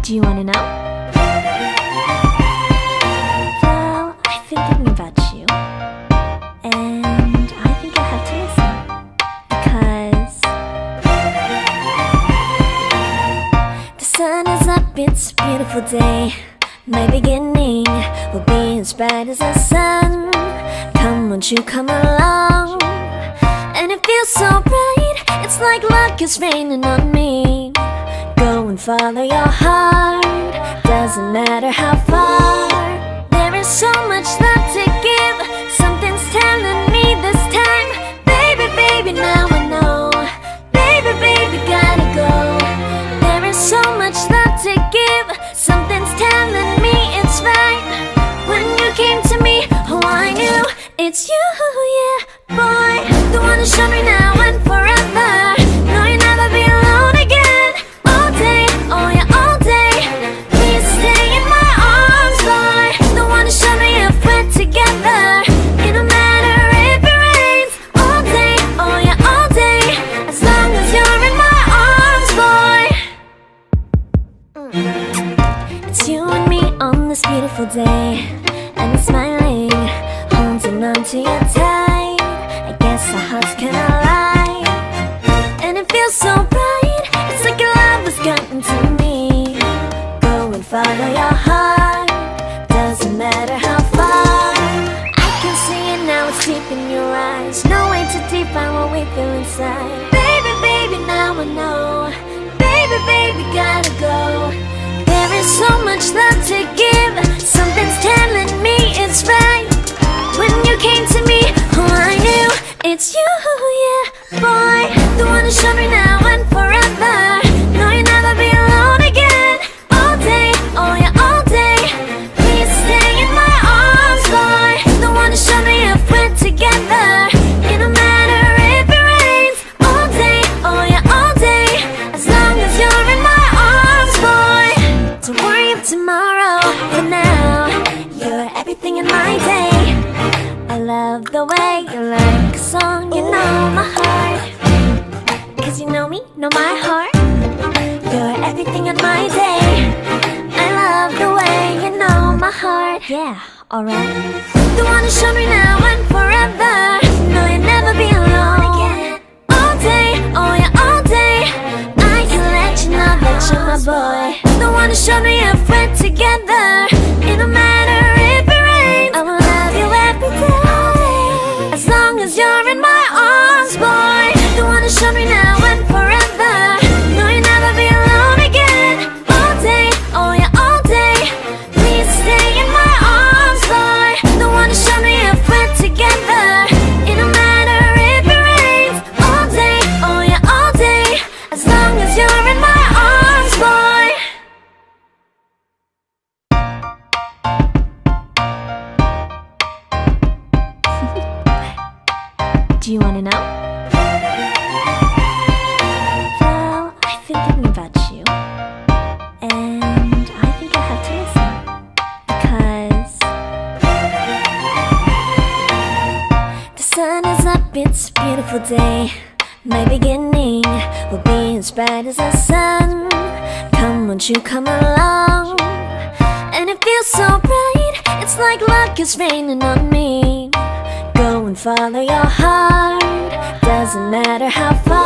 Do you wanna know? Well, I've been thinking about you, and I think I'll have to listen. Because the sun is up, it's a beautiful day. My beginning will be as bright as the sun. Come, won't you come along? And it feels so bright, it's like luck is raining on me. Go and follow your heart, doesn't matter how far. There is so much love to give, something's telling me this time. Baby, baby, now I know. Baby, baby, gotta go. There is so much love to give, something's telling me it's right. When you came to me, oh I knew it's you, yeah, boy. The one who showed me now and forever. No, you'll never be alone again. All day, oh yeah, all day. Please stay in my arms, boy. The one who showed me if we're together. It don't matter if it rains. All day, oh yeah, all day. As long as you're in my arms, boy. It's you and me on this beautiful day, and we're smiling, holding on to you tight. I guess our hearts can align, and it feels so bright. It's like your love has gotten to me. Go and follow your heart, doesn't matter how far. I can see it now, it's deep in your eyes. No way to define what we feel inside. Baby, baby, now I know. Baby, baby, gotta go. There is so much love to give, something's telling me it's right. When you came to me, oh I knew it's you, yeah, boy. The one who showed me now and forever. No, you'll never be alone again. All day, oh yeah, all day. Please stay in my arms, boy. The one who showed me if we're together. It don't matter if it rains. All day, oh yeah, all day. As long as you're in my arms, boy. Don't worry of tomorrow, for now you're everything in my day. I love the way you like a song, you know my heart. Cause you know me, know my heart. You're everything in my day. I love the way you know my heart. Yeah, alright. The one who showed me now and forever. No, you'll never be alone again. All day, oh yeah, all day. I can let you know that you're my boy. The one who showed me if we're together. It don't matter if it rains. I will love you every day. As long as you're in my arms, boy. The one who showed me now and forever. No, you'll never be alone again. All day, oh yeah, all day. Please stay in my arms, boy. The one who showed me if we're together. It don't matter if it rains. All day, oh yeah, all day. As long as you're in my arms, boy. Do you wanna know? Well, I've been thinking about you, and I think I'll have to listen. Because the sun is up, it's a beautiful day. My beginning will be as bright as the sun. Come, won't you come along? And it feels so bright, it's like luck is raining on me. Go and follow your heart, doesn't matter how far.